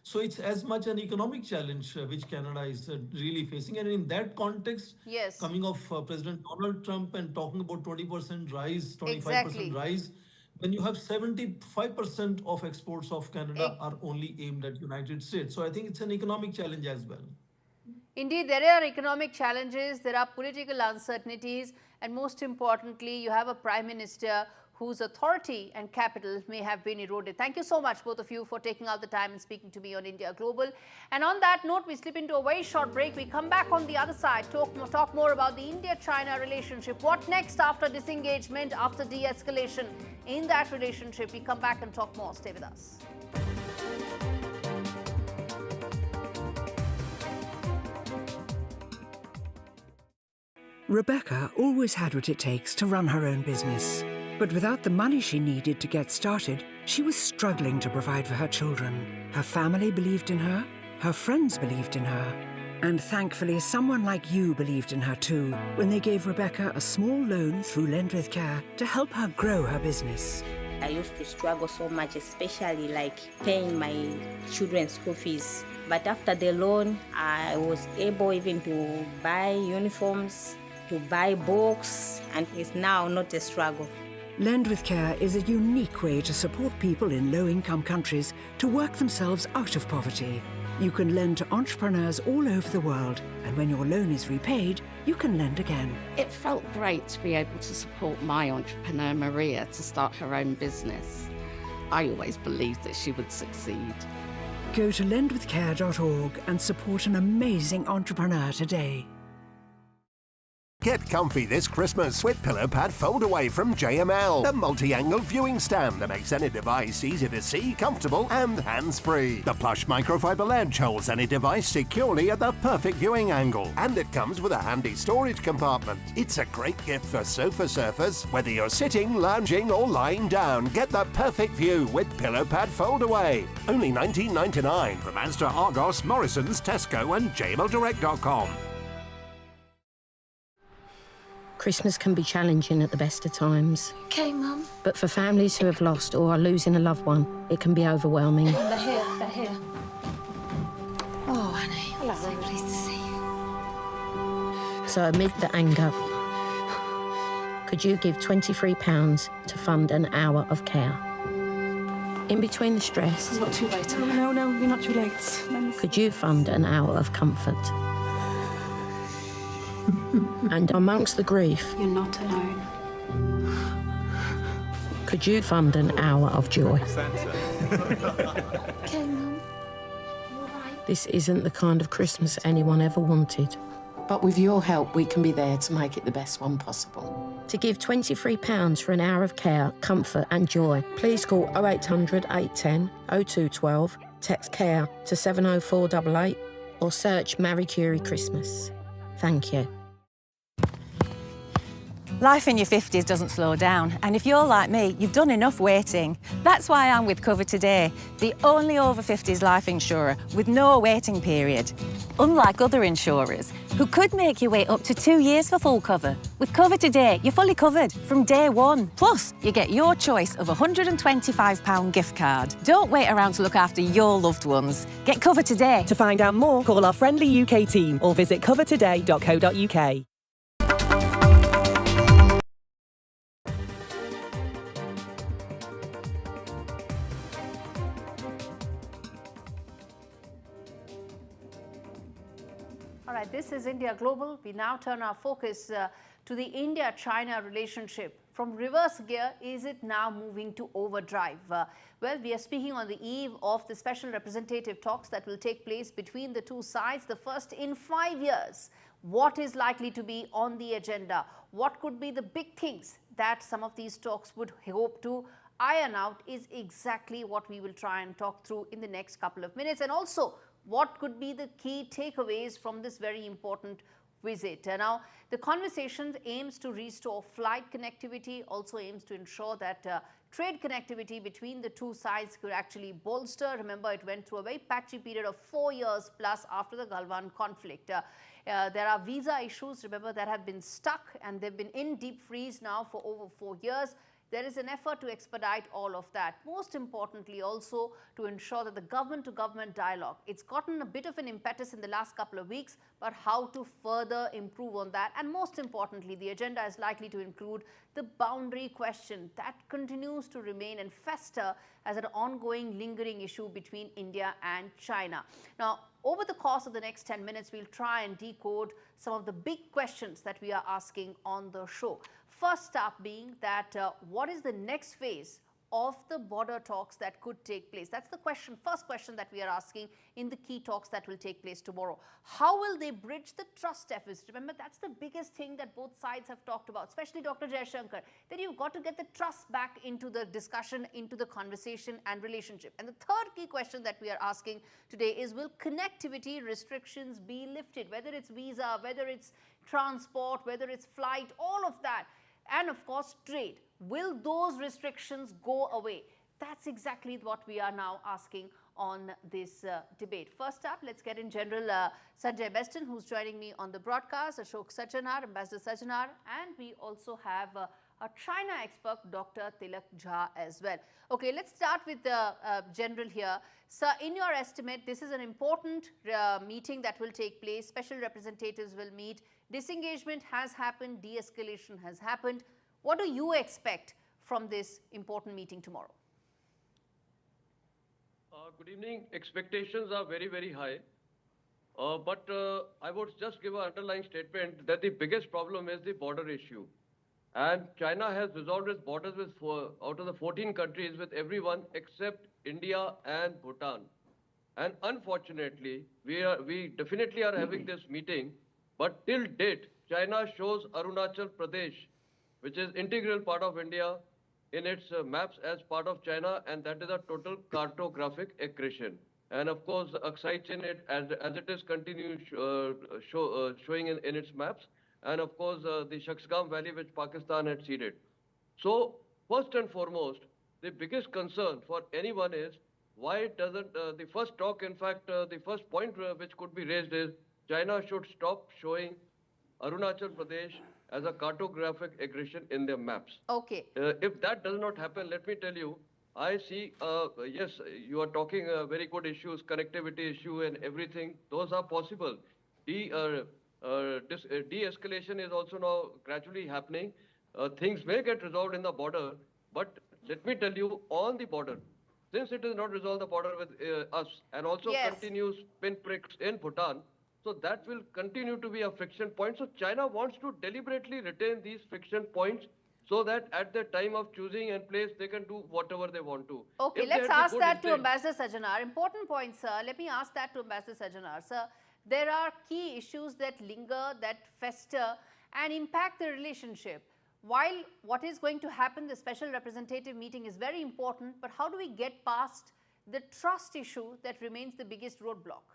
So it's as much an economic challenge which Canada is really facing. And in that context, coming off President Donald Trump and talking about 20% rise, 25% rise, when you have 75% of exports of Canada are only aimed at United States. So I think it's an economic challenge as well. Indeed, there are economic challenges, there are political uncertainties, and most importantly, you have a Prime Minister whose authority and capital may have been eroded. Thank you so much, both of you, for taking out the time and speaking to me on India Global. And on that note, we slip into a very short break. We come back on the other side, talk more about the India-China relationship. What next after disengagement, after de-escalation in that relationship? We come back and talk more. Stay with us. Rebecca always had what it takes to run her own business. But without the money she needed to get started, she was struggling to provide for her children. Her family believed in her friends believed in her, and thankfully someone like you believed in her too, when they gave Rebecca a small loan through Lend With Care to help her grow her business. I used to struggle so much, especially like paying my children's school fees. But after the loan, I was able even to buy uniforms, to buy books, and it's now not a struggle. Lend With Care is a unique way to support people in low-income countries to work themselves out of poverty. You can lend to entrepreneurs all over the world, and when your loan is repaid, you can lend again. It felt great to be able to support my entrepreneur, Maria, to start her own business. I always believed that she would succeed. Go to lendwithcare.org and support an amazing entrepreneur today. Get comfy this Christmas with Pillow Pad Fold Away from JML, the multi-angle viewing stand that makes any device easy to see, comfortable and hands-free. The plush microfiber ledge holds any device securely at the perfect viewing angle, and it comes with a handy storage compartment. It's a great gift for sofa surfers. Whether you're sitting, lounging or lying down, get the perfect view with Pillow Pad Fold Away. Only $19.99 from Asda, Argos, Morrison's, Tesco and jmldirect.com. Christmas can be challenging at the best of times. Okay, Mum. But for families who have lost or are losing a loved one, it can be overwhelming. They're here. Oh, honey. Hello. So pleased to see you. So amid the anger, could you give £23 to fund an hour of care? In between the stress... It's not too late. No, you're not too late. Could you fund an hour of comfort? And amongst the grief... You're not alone. Could you fund an hour of joy? Okay, Mum. You all right? This isn't the kind of Christmas anyone ever wanted. But with your help, we can be there to make it the best one possible. To give £23 for an hour of care, comfort and joy, please call 0800 810 0212, text CARE to 70488 or search Marie Curie Christmas. Thank you. Life in your 50s doesn't slow down, and if you're like me, you've done enough waiting. That's why I'm with Cover Today, the only over 50s life insurer with no waiting period. Unlike other insurers, who could make you wait up to 2 years for full cover. With Cover Today, you're fully covered from day one. Plus, you get your choice of a £125 gift card. Don't wait around to look after your loved ones. Get Cover Today. To find out more, call our friendly UK team or visit covertoday.co.uk. All right, this is India Global. We now turn our focus to the India-China relationship. From reverse gear, is it now moving to overdrive? Well, we are speaking on the eve of the special representative talks that will take place between the two sides, the first in 5 years. What is likely to be on the agenda? What could be the big things that some of these talks would hope to iron out is exactly what we will try and talk through in the next couple of minutes. And also, what could be the key takeaways from this very important visit? Now, the conversation aims to restore flight connectivity, also aims to ensure that trade connectivity between the two sides could actually bolster. Remember, it went through a very patchy period of 4 years plus after the Galwan conflict. There are visa issues, remember, that have been stuck and they've been in deep freeze now for over 4 years. There is an effort to expedite all of that. Most importantly, also to ensure that the government-to-government dialogue, it's gotten a bit of an impetus in the last couple of weeks, but how to further improve on that. And most importantly, the agenda is likely to include the boundary question that continues to remain and fester as an ongoing, lingering issue between India and China. Now, over the course of the next 10 minutes, we'll try and decode some of the big questions that we are asking on the show. First up being that what is the next phase of the border talks that could take place? That's the question, first question that we are asking in the key talks that will take place tomorrow. How will they bridge the trust deficit? Remember, that's the biggest thing that both sides have talked about, especially Dr. Jaishankar, that you've got to get the trust back into the discussion, into the conversation and relationship. And the third key question that we are asking today is, will connectivity restrictions be lifted? Whether it's visa, whether it's transport, whether it's flight, all of that. And of course, trade. Will those restrictions go away? That's exactly what we are now asking on this debate. First up, let's get in General Sanjay Beston, who's joining me on the broadcast, Ashok Sachanar, Ambassador Sachanar, and we also have a China expert, Dr. Tilak Jha as well. Okay, let's start with the General here. Sir, in your estimate, this is an important meeting that will take place. Special representatives will meet. Disengagement has happened, de-escalation has happened. What do you expect from this important meeting tomorrow? Good evening. Expectations are very, very high. But I would just give an underlying statement that the biggest problem is the border issue. And China has resolved its borders with out of the 14 countries with everyone except India and Bhutan. And unfortunately, we definitely are having this meeting. But till date, China shows Arunachal Pradesh, which is integral part of India, in its maps as part of China, and that is a total cartographic aggression. And of course, excites in it as it is continuing showing in its maps, and of course the Shaksgam Valley, which Pakistan had ceded. So first and foremost, the biggest concern for anyone is why doesn't the first talk, in fact, the first point which could be raised is China should stop showing Arunachal Pradesh as a cartographic aggression in their maps. Okay. If that does not happen, let me tell you, I see, yes, you are talking very good issues, connectivity issue and everything. Those are possible. De-escalation is also now gradually happening. Things may get resolved in the border, but let me tell you, on the border, since it is not resolved the border with us and also continues pinpricks in Bhutan, so that will continue to be a friction point. So China wants to deliberately retain these friction points so that at the time of choosing and place, they can do whatever they want to. Okay, let's ask that to Ambassador Sachanar. Important point, sir. Let me ask that to Ambassador Sachanar. Sir, there are key issues that linger, that fester and impact the relationship. While what is going to happen, the special representative meeting is very important, but how do we get past the trust issue that remains the biggest roadblock?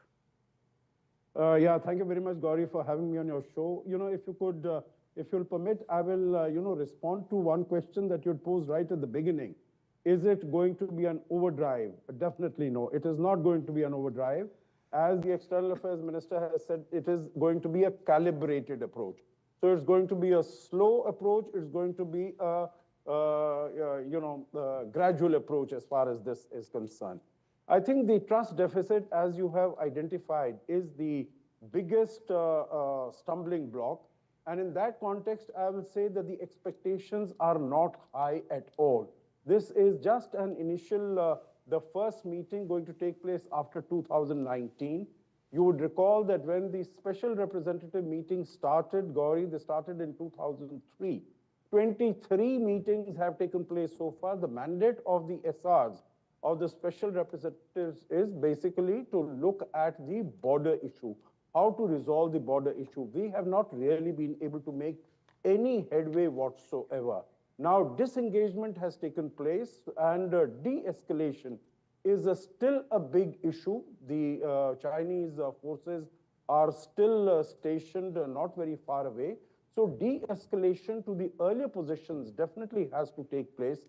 Yeah, thank you very much, Gaurie, for having me on your show. You know, if you could, if you'll permit, I will, respond to one question that you'd posed right at the beginning. Is it going to be an overdrive? Definitely no, it is not going to be an overdrive. As the External Affairs Minister has said, it is going to be a calibrated approach. So it's going to be a slow approach. It's going to be a, gradual approach as far as this is concerned. I think the trust deficit, as you have identified, is the biggest stumbling block. And in that context, I will say that the expectations are not high at all. This is just an initial, the first meeting going to take place after 2019. You would recall that when the special representative meeting started, Gaurie, they started in 2003. 23 meetings have taken place so far. The mandate of the SRs, of the special representatives, is basically to look at the border issue, how to resolve the border issue. We have not really been able to make any headway whatsoever. Now, disengagement has taken place, and de-escalation is still a big issue. The Chinese forces are still stationed not very far away. So de-escalation to the earlier positions definitely has to take place.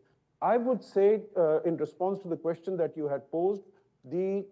I would say, in response to the question that you had posed, the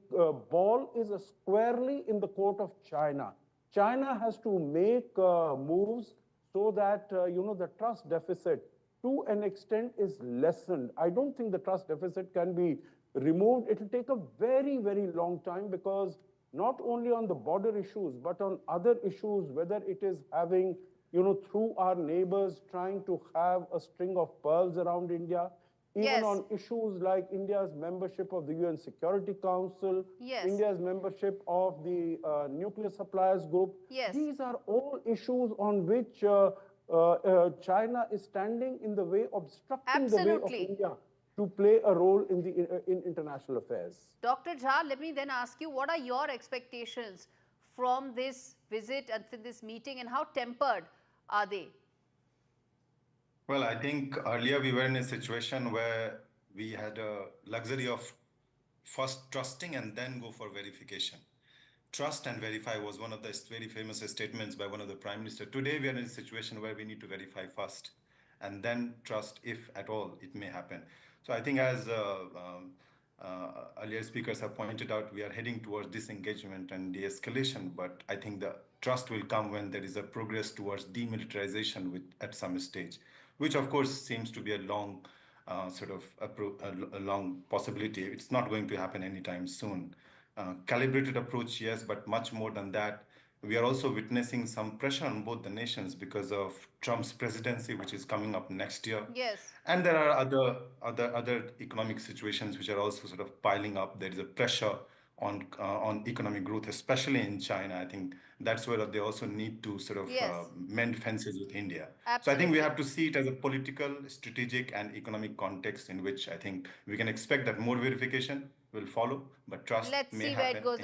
ball is squarely in the court of China. China has to make moves so that the trust deficit to an extent is lessened. I don't think the trust deficit can be removed. It will take a very, very long time, because not only on the border issues, but on other issues, whether it is having, through our neighbors trying to have a string of pearls around India, even on issues like India's membership of the UN Security Council, India's membership of the Nuclear Suppliers Group. These are all issues on which China is standing in the way, obstructing the way of India to play a role in in international affairs. Dr. Jha, let me then ask you, what are your expectations from this visit and from this meeting, and how tempered are they? Well, I think earlier we were in a situation where we had a luxury of first trusting and then go for verification. Trust and verify was one of the very famous statements by one of the prime minister. Today we are in a situation where we need to verify first and then trust, if at all it may happen. So I think, as earlier speakers have pointed out, we are heading towards disengagement and de-escalation, but I think the trust will come when there is a progress towards demilitarization at some stage, which of course seems to be a long a long possibility. It's not going to happen anytime soon. Calibrated approach, yes, but much more than that. We are also witnessing some pressure on both the nations because of Trump's presidency, which is coming up next year. And there are other economic situations which are also sort of piling up. There is a pressure on economic growth, especially in China. I think that's where they also need to sort of mend fences with India. So I think we have to see it as a political, strategic, and economic context in which I think we can expect that more verification will follow, but trust may happen. Let's see where it goes.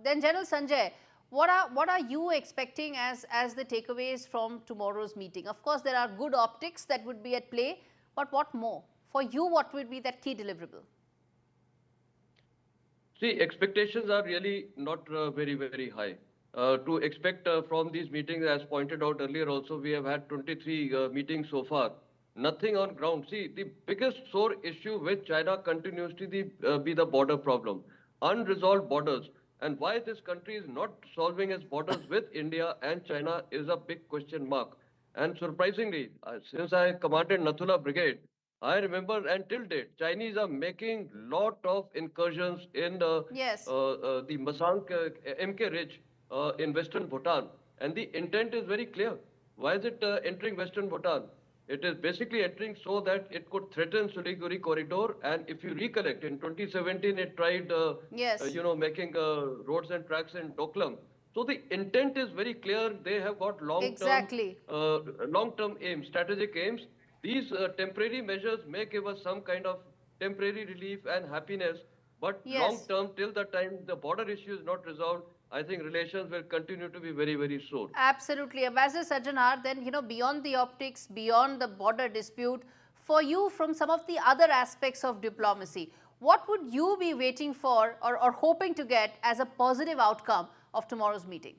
Then General Sanjay, what are you expecting as the takeaways from tomorrow's meeting? Of course, there are good optics that would be at play, but what more? For you, what would be that key deliverable? See, expectations are really not very, very high. To expect from these meetings, as pointed out earlier also, we have had 23 meetings so far. Nothing on ground. See, the biggest sore issue with China continues to be the border problem. Unresolved borders. And why this country is not solving its borders with India and China is a big question mark. And surprisingly, since I commanded Nathula Brigade, I remember until date, Chinese are making lot of incursions in the Masang MK Ridge in Western Bhutan. And the intent is very clear. Why is it entering Western Bhutan? It is basically entering so that it could threaten Siliguri corridor. And if you recollect, in 2017, it tried, making roads and tracks in Doklam. So the intent is very clear. They have got long-term aims, strategic aims. These temporary measures may give us some kind of temporary relief and happiness, but long-term, till the time the border issue is not resolved, I think relations will continue to be very, very sore. Absolutely. Ambassador Sajjanar, then, beyond the optics, beyond the border dispute, for you, from some of the other aspects of diplomacy, what would you be waiting for or hoping to get as a positive outcome of tomorrow's meeting?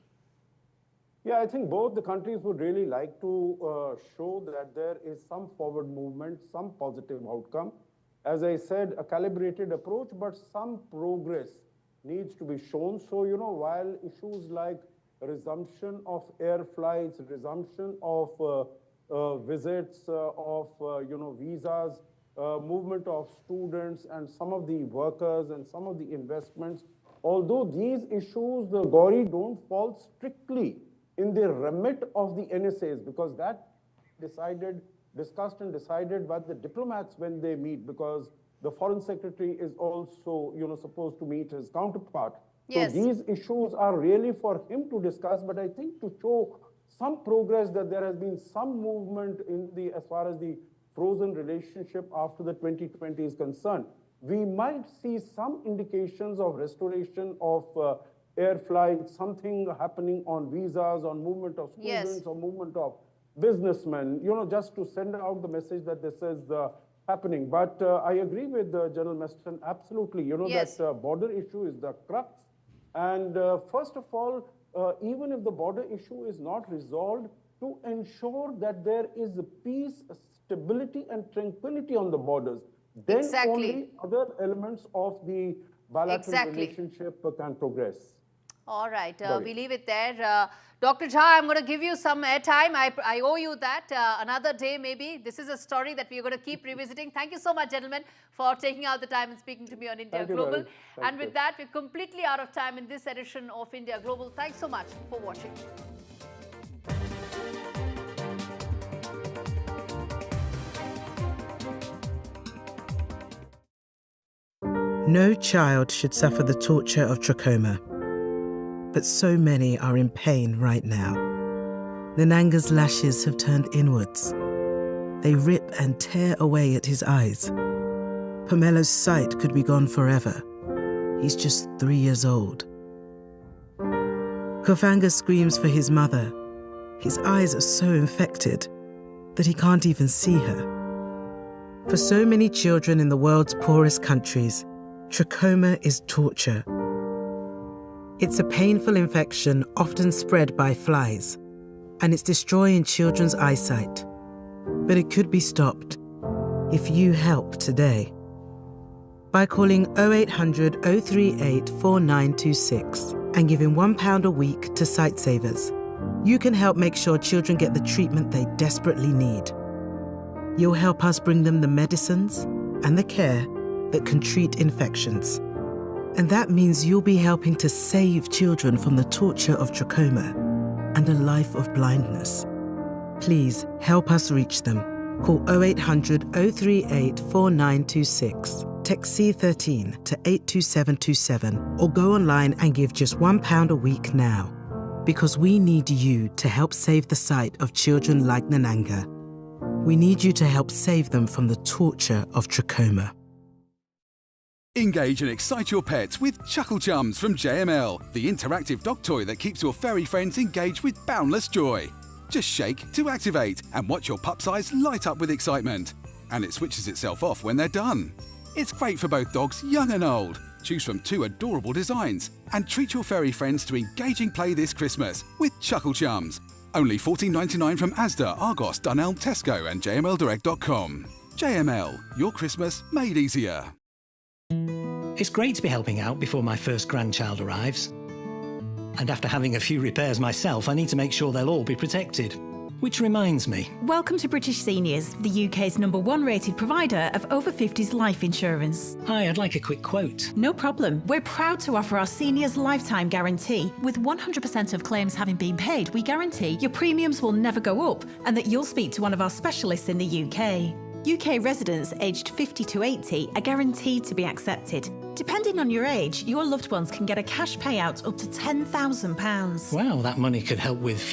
Yeah, I think both the countries would really like to show that there is some forward movement, some positive outcome. As I said, a calibrated approach, but some progress needs to be shown. So, while issues like resumption of air flights, resumption of visits, of, visas, movement of students and some of the workers and some of the investments, although these issues, the Gaurie, don't fall strictly in the remit of the NSAs, because that discussed and decided by the diplomats when they meet, because the foreign secretary is also, supposed to meet his counterpart. Yes. So these issues are really for him to discuss, but I think to show some progress that there has been some movement in as far as the frozen relationship after the 2020 is concerned, we might see some indications of restoration of air flights, something happening on visas, on movement of students, or movement of businessmen, just to send out the message that this is happening. But I agree with General Meston, absolutely, that border issue is the crux. And first of all, even if the border issue is not resolved, to ensure that there is peace, stability, and tranquility on the borders, then only other elements of the bilateral relationship can progress. All right, we leave it there. Dr. Jha, I'm going to give you some airtime. I owe you that. Another day, maybe. This is a story that we're going to keep revisiting. Thank you so much, gentlemen, for taking out the time and speaking to me on India Global. And with that, we're completely out of time in this edition of India Global. Thanks so much for watching. No child should suffer the torture of trachoma, but so many are in pain right now. Nananga's lashes have turned inwards. They rip and tear away at his eyes. Pamelo's sight could be gone forever. He's just 3 years old. Kofanga screams for his mother. His eyes are so infected that he can't even see her. For so many children in the world's poorest countries, trachoma is torture. It's a painful infection often spread by flies, and it's destroying children's eyesight. But it could be stopped if you help today. By calling 0800 038 4926 and giving £1 a week to Sightsavers, you can help make sure children get the treatment they desperately need. You'll help us bring them the medicines and the care that can treat infections. And that means you'll be helping to save children from the torture of trachoma and a life of blindness. Please help us reach them. Call 0800 038 4926. Text C13 to 82727 or go online and give just £1 a week now. Because we need you to help save the sight of children like Nananga. We need you to help save them from the torture of trachoma. Engage and excite your pets with Chuckle Chums from JML, the interactive dog toy that keeps your furry friends engaged with boundless joy. Just shake to activate and watch your pup's eyes light up with excitement. And it switches itself off when they're done. It's great for both dogs young and old. Choose from 2 adorable designs and treat your furry friends to engaging play this Christmas with Chuckle Chums. Only $14.99 from Asda, Argos, Dunelm, Tesco and jmldirect.com. JML, your Christmas made easier. It's great to be helping out before my first grandchild arrives. And after having a few repairs myself, I need to make sure they'll all be protected. Which reminds me. Welcome to British Seniors, the UK's #1 rated provider of over 50s life insurance. Hi, I'd like a quick quote. No problem. We're proud to offer our seniors lifetime guarantee. With 100% of claims having been paid, we guarantee your premiums will never go up and that you'll speak to one of our specialists in the UK. UK residents aged 50 to 80 are guaranteed to be accepted. Depending on your age, your loved ones can get a cash payout up to £10,000. Wow, that money could help with future